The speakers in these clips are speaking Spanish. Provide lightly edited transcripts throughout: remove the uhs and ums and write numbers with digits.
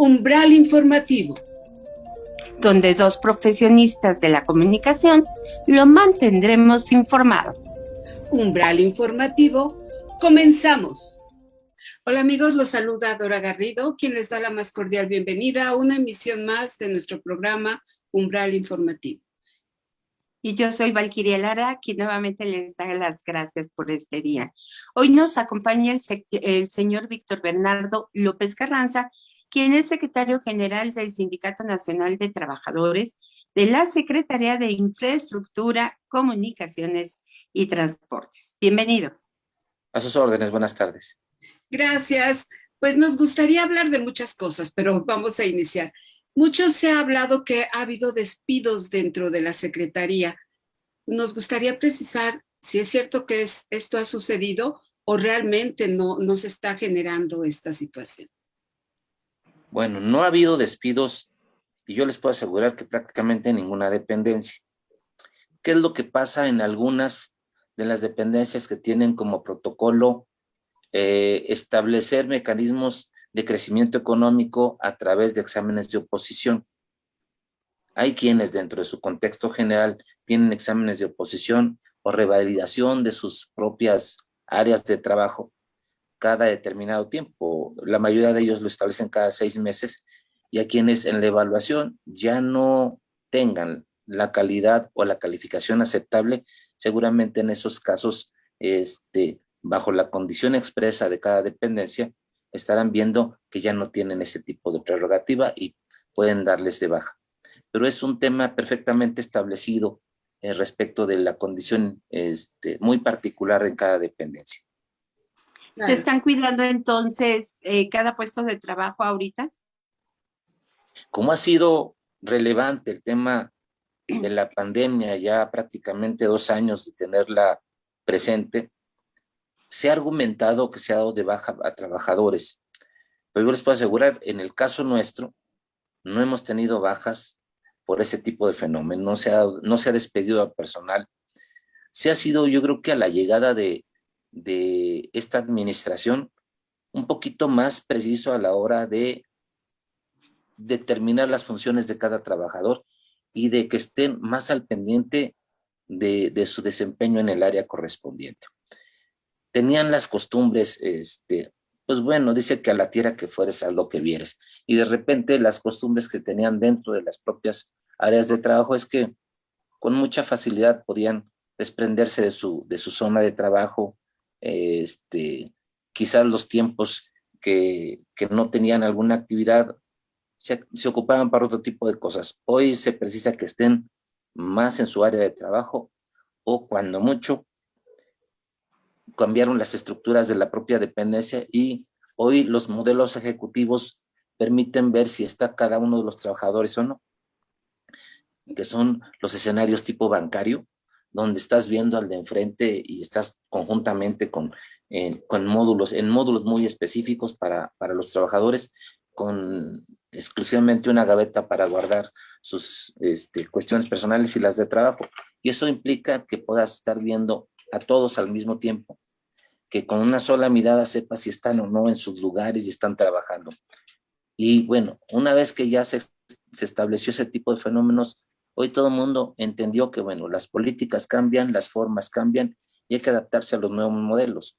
Umbral informativo, donde dos profesionistas de la comunicación lo mantendremos informado. Umbral informativo, comenzamos. Hola amigos, los saluda Dora Garrido, quien les da la más cordial bienvenida a una emisión más de nuestro programa Umbral informativo. Y yo soy Valquiria Lara, quien nuevamente les da las gracias por este día. Hoy nos acompaña el señor Víctor Bernardo López Carranza, quien es secretario general del Sindicato Nacional de Trabajadores de la Secretaría de Infraestructura, Comunicaciones y Transportes. Bienvenido. A sus órdenes, buenas tardes. Gracias. Pues nos gustaría hablar de muchas cosas, pero vamos a iniciar. Mucho se ha hablado que ha habido despidos dentro de la Secretaría. Nos gustaría precisar si es cierto que esto ha sucedido o realmente no se está generando esta situación. Bueno, no ha habido despidos y yo les puedo asegurar que prácticamente ninguna dependencia. ¿Qué es lo que pasa en algunas de las dependencias que tienen como protocolo establecer mecanismos de crecimiento económico a través de exámenes de oposición? Hay quienes dentro de su contexto general tienen exámenes de oposición o revalidación de sus propias áreas de trabajo cada determinado tiempo. La mayoría de ellos lo establecen cada 6 meses, y a quienes en la evaluación ya no tengan la calidad o la calificación aceptable, seguramente en esos casos, bajo la condición expresa de cada dependencia, estarán viendo que ya no tienen ese tipo de prerrogativa y pueden darles de baja. Pero es un tema perfectamente establecido respecto de la condición muy particular en cada dependencia. ¿Se están cuidando entonces cada puesto de trabajo ahorita? Como ha sido relevante el tema de la pandemia, ya prácticamente 2 años de tenerla presente, se ha argumentado que se ha dado de baja a trabajadores. Pero yo les puedo asegurar, en el caso nuestro, no hemos tenido bajas por ese tipo de fenómeno, no se ha despedido a personal. Se ha sido, yo creo que a la llegada de esta administración, un poquito más preciso a la hora de determinar las funciones de cada trabajador y de que estén más al pendiente de su desempeño en el área correspondiente. Tenían las costumbres, pues bueno, dice que a la tierra que fueres, a lo que vieres. Y de repente las costumbres que tenían dentro de las propias áreas de trabajo es que con mucha facilidad podían desprenderse de su zona de trabajo, quizás los tiempos que no tenían alguna actividad se ocupaban para otro tipo de cosas. Hoy se precisa que estén más en su área de trabajo, o cuando mucho cambiaron las estructuras de la propia dependencia, y hoy los modelos ejecutivos permiten ver si está cada uno de los trabajadores o no, que son los escenarios tipo bancario, donde estás viendo al de enfrente y estás conjuntamente con módulos, en módulos muy específicos para los trabajadores, con exclusivamente una gaveta para guardar sus cuestiones personales y las de trabajo. Y eso implica que puedas estar viendo a todos al mismo tiempo, que con una sola mirada sepas si están o no en sus lugares y están trabajando. Y bueno, una vez que ya se estableció ese tipo de fenómenos, hoy todo el mundo entendió que, bueno, las políticas cambian, las formas cambian y hay que adaptarse a los nuevos modelos.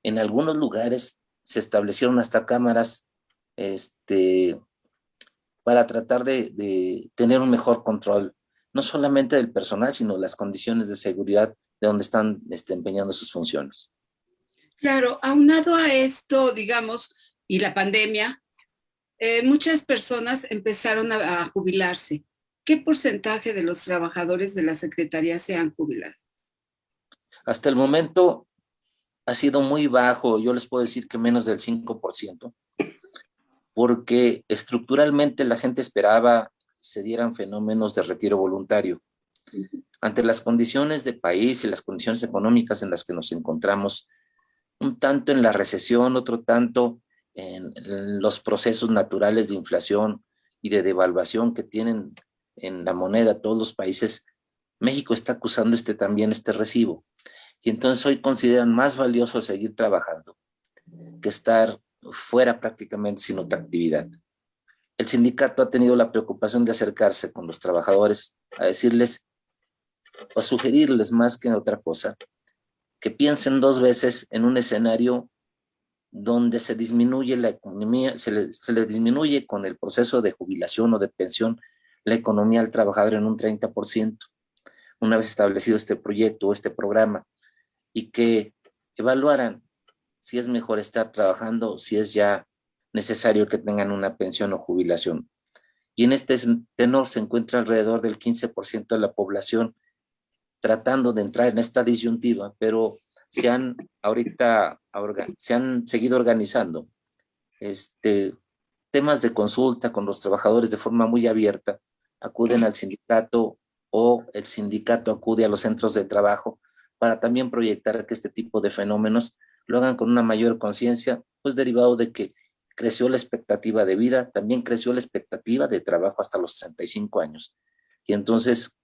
En algunos lugares se establecieron hasta cámaras para tratar de tener un mejor control, no solamente del personal, sino las condiciones de seguridad de donde están empeñando sus funciones. Claro, aunado a esto, digamos, y la pandemia, muchas personas empezaron a jubilarse. ¿Qué porcentaje de los trabajadores de la Secretaría se han jubilado? Hasta el momento ha sido muy bajo, yo les puedo decir que menos del 5%, porque estructuralmente la gente esperaba se dieran fenómenos de retiro voluntario. Ante las condiciones de país y las condiciones económicas en las que nos encontramos, un tanto en la recesión, otro tanto en los procesos naturales de inflación y de devaluación que tienen en la moneda todos los países, México está acusando también este recibo. Y entonces hoy consideran más valioso seguir trabajando que estar fuera prácticamente sin otra actividad. El sindicato ha tenido la preocupación de acercarse con los trabajadores a decirles o a sugerirles más que otra cosa, que piensen dos veces en un escenario donde se disminuye la economía, se le disminuye con el proceso de jubilación o de pensión la economía al trabajador en un 30%, una vez establecido este proyecto o este programa, y que evaluaran si es mejor estar trabajando o si es ya necesario que tengan una pensión o jubilación. Y en este tenor se encuentra alrededor del 15% de la población tratando de entrar en esta disyuntiva, pero se han seguido organizando temas de consulta con los trabajadores de forma muy abierta, acuden al sindicato o el sindicato acude a los centros de trabajo para también proyectar que este tipo de fenómenos lo hagan con una mayor conciencia, pues derivado de que creció la expectativa de vida, también creció la expectativa de trabajo hasta los 65 años. Y entonces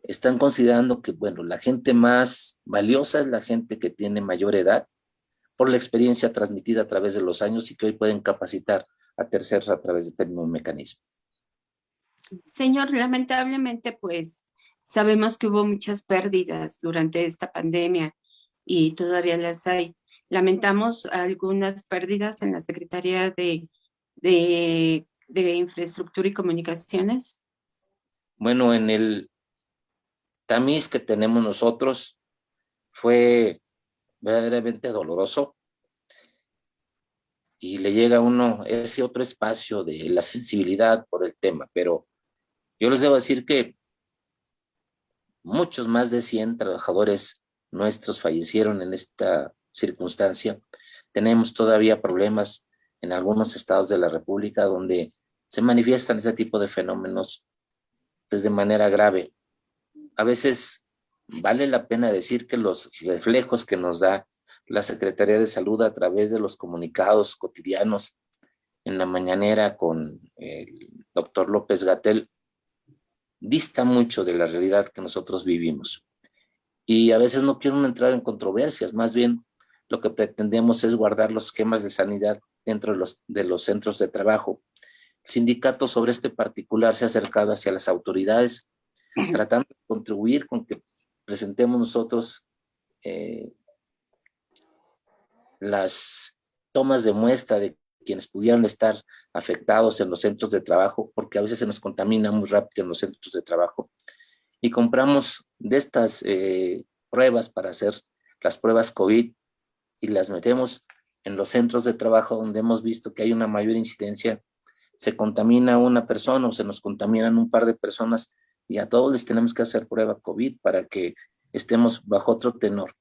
están considerando que, bueno, la gente más valiosa es la gente que tiene mayor edad por la experiencia transmitida a través de los años y que hoy pueden capacitar a terceros a través de este mismo mecanismo. Señor, lamentablemente, pues sabemos que hubo muchas pérdidas durante esta pandemia y todavía las hay. Lamentamos algunas pérdidas en la Secretaría de Infraestructura y Comunicaciones. Bueno, en el tamiz que tenemos nosotros fue verdaderamente doloroso y le llega a uno ese otro espacio de la sensibilidad por el tema, pero yo les debo decir que muchos más de 100 trabajadores nuestros fallecieron en esta circunstancia. Tenemos todavía problemas en algunos estados de la República donde se manifiestan este tipo de fenómenos pues, de manera grave. A veces vale la pena decir que los reflejos que nos da la Secretaría de Salud a través de los comunicados cotidianos en la mañanera con el doctor López-Gatell dista mucho de la realidad que nosotros vivimos. Y a veces no quiero entrar en controversias, más bien lo que pretendemos es guardar los esquemas de sanidad dentro de los centros de trabajo. El sindicato sobre este particular se ha acercado hacia las autoridades, tratando de contribuir con que presentemos nosotros las tomas de muestra de quienes pudieran estar afectados en los centros de trabajo, porque a veces se nos contamina muy rápido en los centros de trabajo. Y compramos de estas pruebas para hacer las pruebas COVID y las metemos en los centros de trabajo donde hemos visto que hay una mayor incidencia. Se contamina una persona o se nos contaminan un par de personas y a todos les tenemos que hacer prueba COVID para que estemos bajo otro tenor.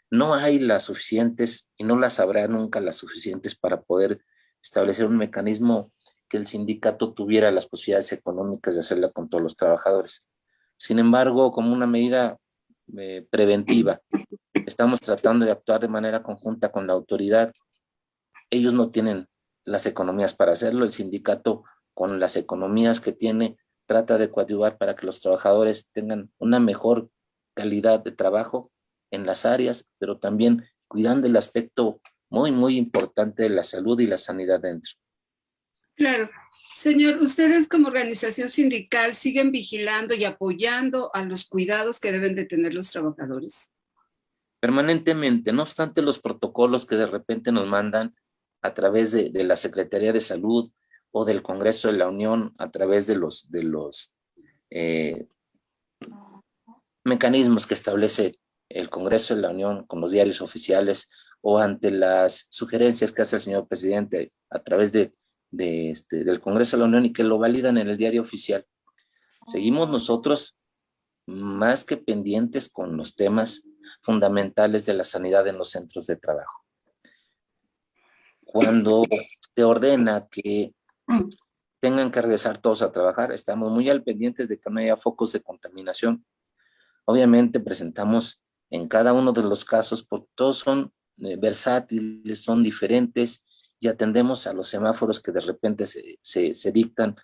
No hay las suficientes y no las habrá nunca las suficientes para poder establecer un mecanismo que el sindicato tuviera las posibilidades económicas de hacerla con todos los trabajadores. Sin embargo, como una medida preventiva, estamos tratando de actuar de manera conjunta con la autoridad. Ellos no tienen las economías para hacerlo. El sindicato, con las economías que tiene, trata de coadyuvar para que los trabajadores tengan una mejor calidad de trabajo en las áreas, pero también cuidando el aspecto muy, muy importante de la salud y la sanidad dentro. Claro. Señor, ¿ustedes como organización sindical siguen vigilando y apoyando a los cuidados que deben de tener los trabajadores? Permanentemente, no obstante los protocolos que de repente nos mandan a través de la Secretaría de Salud o del Congreso de la Unión, a través de los mecanismos que establece el Congreso de la Unión con los diarios oficiales o ante las sugerencias que hace el señor presidente a través del Congreso de la Unión y que lo validan en el diario oficial. Seguimos nosotros más que pendientes con los temas fundamentales de la sanidad en los centros de trabajo. Cuando se ordena que tengan que regresar todos a trabajar, estamos muy al pendientes de que no haya focos de contaminación. Obviamente presentamos en cada uno de los casos, porque todos son versátiles, son diferentes, y atendemos a los semáforos que de repente se dictan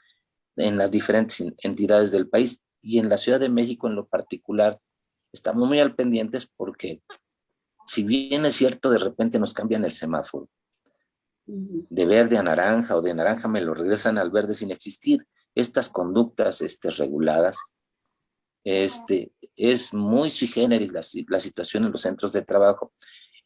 en las diferentes entidades del país, y en la Ciudad de México en lo particular, estamos muy al pendientes porque, si bien es cierto, de repente nos cambian el semáforo, de verde a naranja o de naranja me lo regresan al verde sin existir. Estas conductas reguladas, es muy sui generis la situación en los centros de trabajo,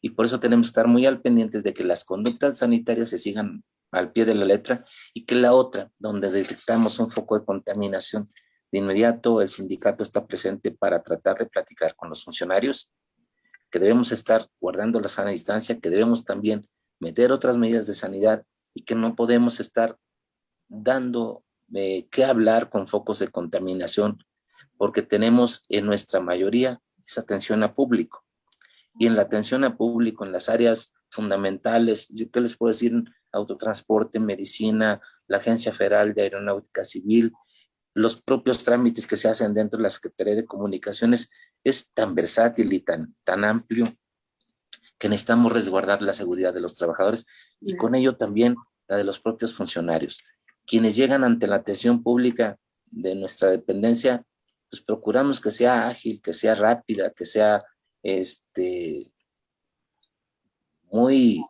y por eso tenemos que estar muy al pendientes de que las conductas sanitarias se sigan al pie de la letra, y que la otra, donde detectamos un foco de contaminación, de inmediato el sindicato está presente para tratar de platicar con los funcionarios, que debemos estar guardando la sana distancia, que debemos también meter otras medidas de sanidad, y que no podemos estar dando qué hablar con focos de contaminación, porque tenemos en nuestra mayoría esa atención a público. Y en la atención a público, en las áreas fundamentales, ¿yo qué les puedo decir? Autotransporte, medicina, la Agencia Federal de Aeronáutica Civil, los propios trámites que se hacen dentro de la Secretaría de Comunicaciones, es tan versátil y tan amplio que necesitamos resguardar la seguridad de los trabajadores, y con ello también la de los propios funcionarios. Quienes llegan ante la atención pública de nuestra dependencia, pues procuramos que sea ágil, que sea rápida, que sea muy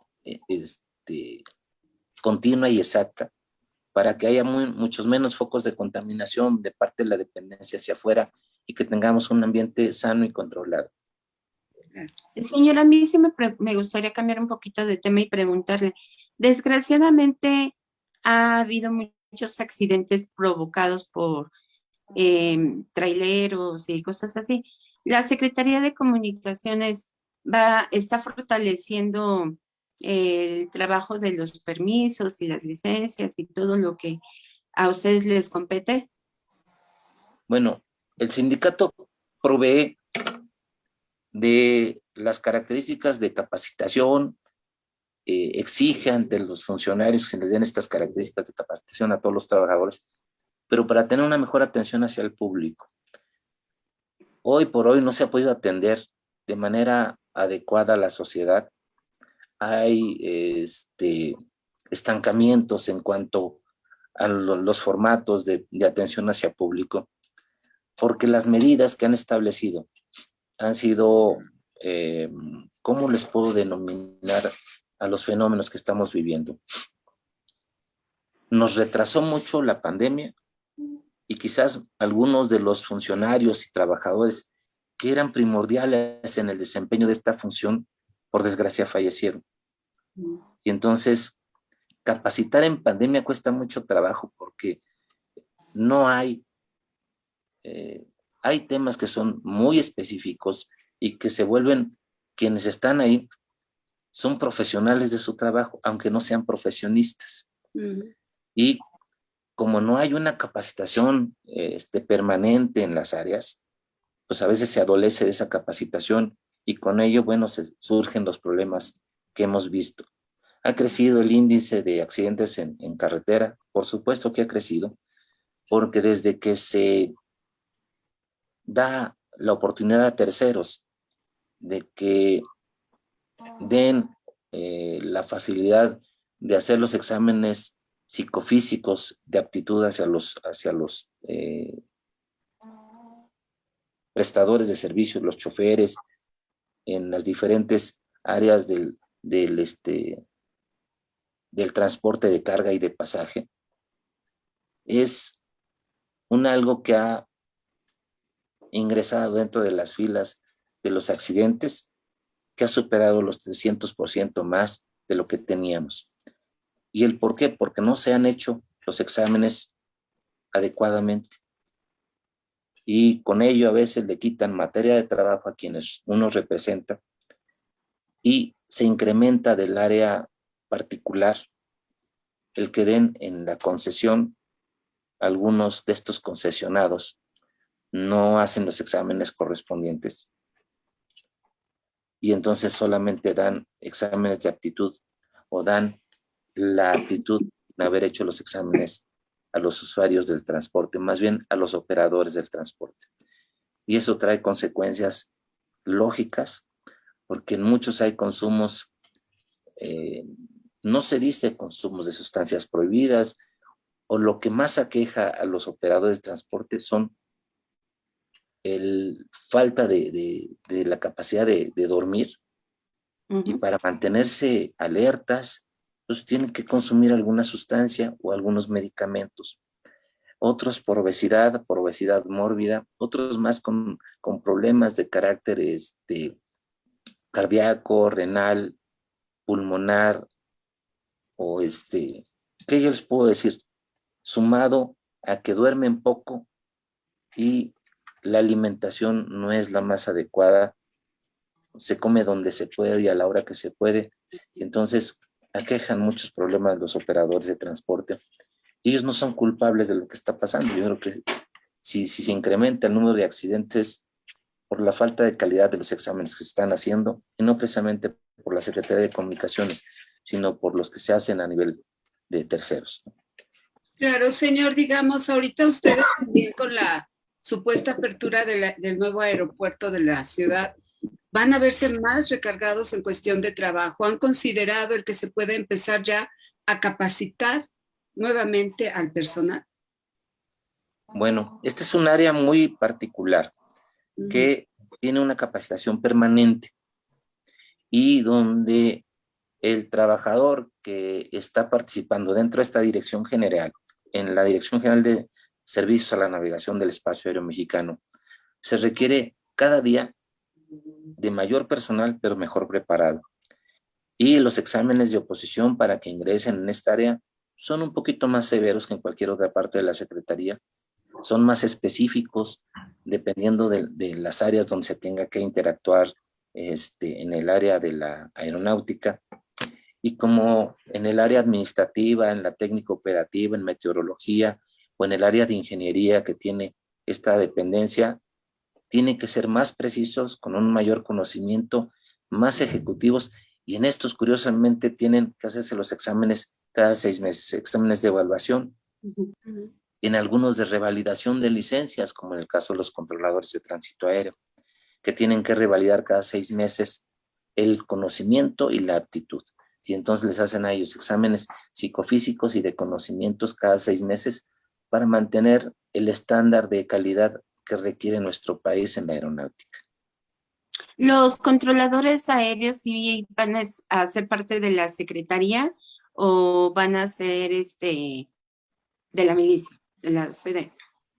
continua y exacta, para que haya muchos menos focos de contaminación de parte de la dependencia hacia afuera, y que tengamos un ambiente sano y controlado. Señora, a mí sí me gustaría cambiar un poquito de tema y preguntarle, desgraciadamente ha habido muchos accidentes provocados por traileros y cosas así. La Secretaría de Comunicaciones está fortaleciendo el trabajo de los permisos y las licencias y todo lo que a ustedes les compete. Bueno, el sindicato provee de las características de capacitación, exige ante los funcionarios que se les den estas características de capacitación a todos los trabajadores, pero para tener una mejor atención hacia el público. Hoy por hoy no se ha podido atender de manera adecuada a la sociedad. Hay estancamientos en cuanto a los formatos de atención hacia público, porque las medidas que han establecido han sido, ¿cómo les puedo denominar a los fenómenos que estamos viviendo? Nos retrasó mucho la pandemia, y quizás algunos de los funcionarios y trabajadores que eran primordiales en el desempeño de esta función, por desgracia fallecieron. Y entonces, capacitar en pandemia cuesta mucho trabajo, porque no hay temas que son muy específicos, y que se vuelven, quienes están ahí son profesionales de su trabajo, aunque no sean profesionistas. Y como no hay una capacitación permanente en las áreas, pues a veces se adolece de esa capacitación, y con ello, bueno, surgen los problemas que hemos visto. Ha crecido el índice de accidentes en carretera, por supuesto que ha crecido, porque desde que se da la oportunidad a terceros de que den la facilidad de hacer los exámenes psicofísicos de aptitud hacia los prestadores de servicios, los choferes, en las diferentes áreas del transporte de carga y de pasaje, es algo que ha ingresado dentro de las filas de los accidentes, que ha superado los 300% más de lo que teníamos. ¿Y el por qué? Porque no se han hecho los exámenes adecuadamente, y con ello a veces le quitan materia de trabajo a quienes uno representa, y se incrementa del área particular el que den en la concesión. Algunos de estos concesionados no hacen los exámenes correspondientes, y entonces solamente dan exámenes de aptitud, o dan la aptitud de haber hecho los exámenes a los usuarios del transporte, más bien a los operadores del transporte. Y eso trae consecuencias lógicas, porque en muchos hay consumos, no se dice consumos de sustancias prohibidas, o lo que más aqueja a los operadores de transporte son falta de la capacidad de dormir, y para mantenerse alertas Entonces tienen que consumir alguna sustancia o algunos medicamentos. Otros por obesidad mórbida, otros más con problemas de carácter cardíaco, renal, pulmonar, o ¿qué yo les puedo decir? Sumado a que duermen poco y la alimentación no es la más adecuada, se come donde se puede y a la hora que se puede, entonces aquejan muchos problemas los operadores de transporte. Ellos no son culpables de lo que está pasando. Yo creo que si se incrementa el número de accidentes por la falta de calidad de los exámenes que se están haciendo, y no precisamente por la Secretaría de Comunicaciones, sino por los que se hacen a nivel de terceros. Claro, señor, digamos, ahorita ustedes también con la supuesta apertura del nuevo aeropuerto de la ciudad, ¿van a verse más recargados en cuestión de trabajo? ¿Han considerado el que se puede empezar ya a capacitar nuevamente al personal? Bueno, este es un área muy particular que tiene una capacitación permanente y donde el trabajador que está participando dentro de esta dirección general, en la Dirección General de Servicios a la Navegación del Espacio Aéreo Mexicano, se requiere cada día de mayor personal, pero mejor preparado. Y los exámenes de oposición para que ingresen en esta área son un poquito más severos que en cualquier otra parte de la Secretaría. Son más específicos, dependiendo de las áreas donde se tenga que interactuar en el área de la aeronáutica. Y como en el área administrativa, en la técnica operativa, en meteorología o en el área de ingeniería que tiene esta dependencia, tienen que ser más precisos, con un mayor conocimiento, más ejecutivos, y en estos curiosamente tienen que hacerse los exámenes cada 6 meses, exámenes de evaluación, en algunos de revalidación de licencias, como en el caso de los controladores de tránsito aéreo, que tienen que revalidar cada 6 meses el conocimiento y la aptitud. Y entonces les hacen a ellos exámenes psicofísicos y de conocimientos cada 6 meses para mantener el estándar de calidad que requiere nuestro país en la aeronáutica. ¿Los controladores aéreos sí van a ser parte de la Secretaría o van a ser de la milicia, de la CD?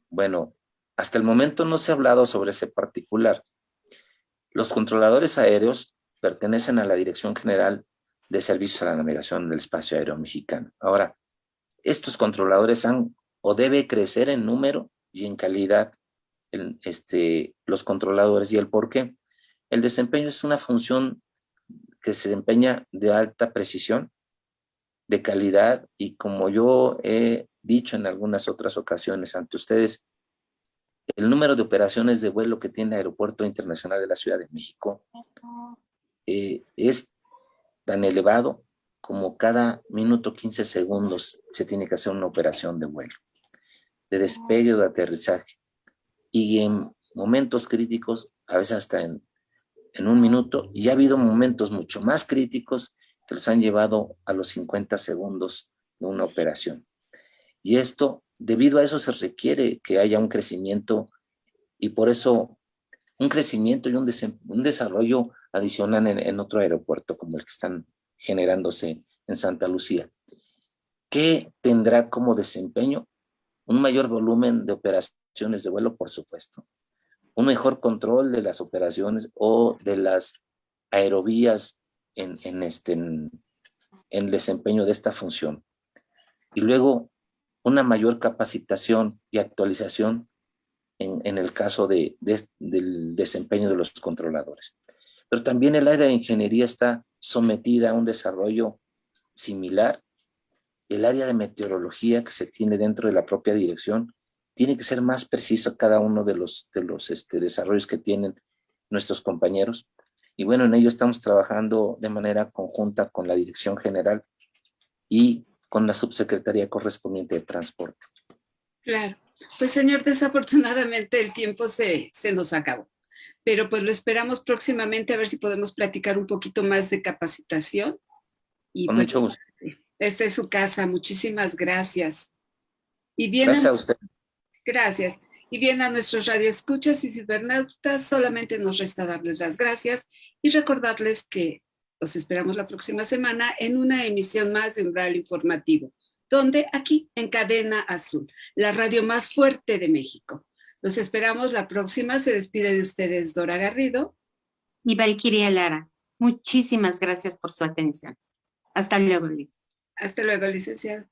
Bueno, hasta el momento no se ha hablado sobre ese particular. Los controladores aéreos pertenecen a la Dirección General de Servicios a la Navegación del Espacio Aéreo Mexicano. Ahora, estos controladores han o debe crecer en número y en calidad los controladores. ¿Y el por qué? El desempeño es una función que se desempeña de alta precisión, de calidad, y como yo he dicho en algunas otras ocasiones ante ustedes, el número de operaciones de vuelo que tiene el Aeropuerto Internacional de la Ciudad de México es tan elevado como cada minuto 15 segundos se tiene que hacer una operación de vuelo, de despegue o de aterrizaje. Y en momentos críticos, a veces hasta en un minuto, y ha habido momentos mucho más críticos que los han llevado a los 50 segundos de una operación. Y esto, debido a eso, se requiere que haya un crecimiento, y por eso un crecimiento y un desarrollo adicional en otro aeropuerto como el que están generándose en Santa Lucía. ¿Qué tendrá como desempeño? Un mayor volumen de operaciones de vuelo, por supuesto. Un mejor control de las operaciones o de las aerovías en el desempeño de esta función. Y luego, una mayor capacitación y actualización en el caso del desempeño de los controladores. Pero también el área de ingeniería está sometida a un desarrollo similar. El área de meteorología que se tiene dentro de la propia dirección tiene que ser más preciso cada uno de los desarrollos que tienen nuestros compañeros. Y bueno, en ello estamos trabajando de manera conjunta con la Dirección General y con la Subsecretaría correspondiente de Transporte. Claro. Pues señor, desafortunadamente el tiempo se nos acabó, pero pues lo esperamos próximamente a ver si podemos platicar un poquito más de capacitación. Y Con pues, mucho gusto. esta es su casa, muchísimas gracias. Y bien, Gracias a usted. Gracias. Y bien, a nuestros radioescuchas y cibernautas, solamente nos resta darles las gracias y recordarles que Los esperamos la próxima semana en una emisión más de Umbral Informativo, donde aquí en Cadena Azul, la radio más fuerte de México. Los esperamos la próxima. Se despide de ustedes Dora Garrido y Valquiria Lara. Muchísimas gracias por su atención. Hasta luego, Liz. Hasta luego, licenciado.